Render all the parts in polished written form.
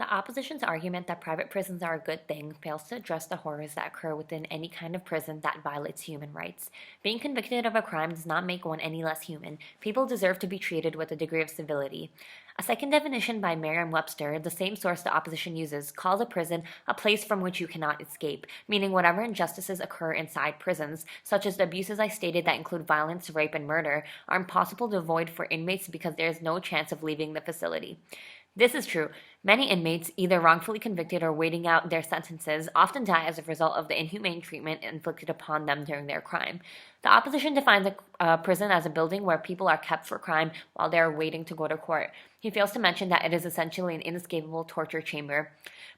The opposition's argument that private prisons are a good thing fails to address the horrors that occur within any kind of prison that violates human rights. Being convicted of a crime does not make one any less human. People deserve to be treated with a degree of civility. A second definition by Merriam-Webster, the same source the opposition uses, calls a prison a place from which you cannot escape, meaning whatever injustices occur inside prisons, such as the abuses I stated that include violence, rape, and murder, are impossible to avoid for inmates because there is no chance of leaving the facility. This is true. Many inmates, either wrongfully convicted or waiting out their sentences, often die as a result of the inhumane treatment inflicted upon them during their crime. The opposition defines a prison as a building where people are kept for crime while they are waiting to go to court. He fails to mention that it is essentially an inescapable torture chamber.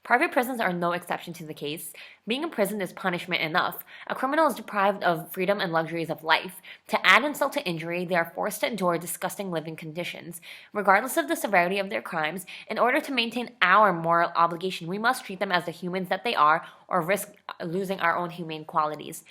Private prisons are no exception to the case. Being in prison is punishment enough. A criminal is deprived of freedom and luxuries of life. To add insult to injury, they are forced to endure disgusting living conditions. Regardless of the severity of their crimes, in order to maintain our moral obligation, we must treat them as the humans that they are or risk losing our own humane qualities.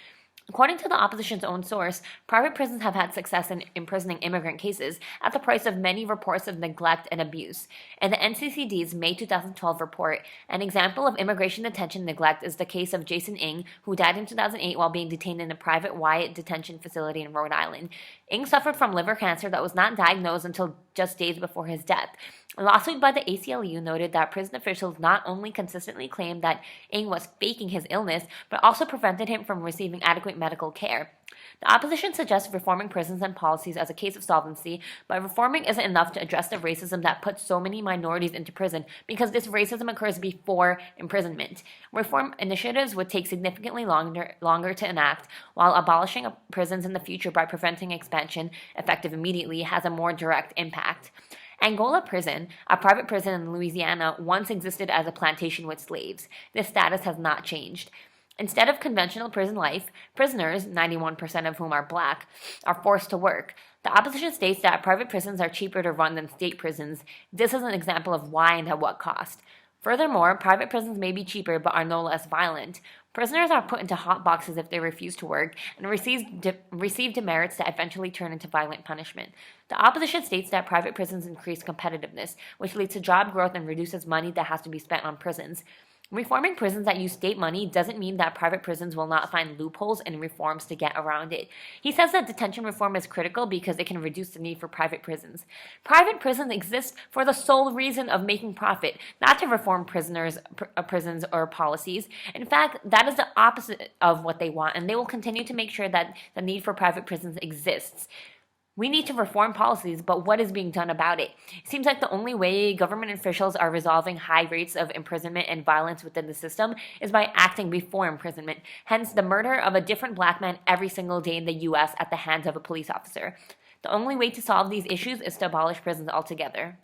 According to the opposition's own source, private prisons have had success in imprisoning immigrant cases at the price of many reports of neglect and abuse. In the NCCD's May 2012 report, an example of immigration detention neglect is the case of Jason Ng, who died in 2008 while being detained in a private Wyatt detention facility in Rhode Island. Ng suffered from liver cancer that was not diagnosed until just days before his death. A lawsuit by the ACLU noted that prison officials not only consistently claimed that Ng was faking his illness, but also prevented him from receiving adequate medical care. The opposition suggests reforming prisons and policies as a case of solvency, but reforming isn't enough to address the racism that puts so many minorities into prison because this racism occurs before imprisonment. Reform initiatives would take significantly longer to enact, while abolishing prisons in the future by preventing expansion, effective immediately, has a more direct impact. Angola Prison, a private prison in Louisiana, once existed as a plantation with slaves. This status has not changed. Instead of conventional prison life, prisoners, 91% of whom are black, are forced to work. The opposition states that private prisons are cheaper to run than state prisons. This is an example of why and at what cost. Furthermore, private prisons may be cheaper but are no less violent. Prisoners are put into hot boxes if they refuse to work and receive demerits that eventually turn into violent punishment. The opposition states that private prisons increase competitiveness, which leads to job growth and reduces money that has to be spent on prisons. Reforming prisons that use state money doesn't mean that private prisons will not find loopholes and reforms to get around it. He says that detention reform is critical because it can reduce the need for private prisons. Private prisons exist for the sole reason of making profit, not to reform prisons or policies. In fact, that is the opposite of what they want, and they will continue to make sure that the need for private prisons exists. We need to reform policies, but what is being done about it? It seems like the only way government officials are resolving high rates of imprisonment and violence within the system is by acting before imprisonment, hence the murder of a different black man every single day in the U.S. at the hands of a police officer. The only way to solve these issues is to abolish prisons altogether.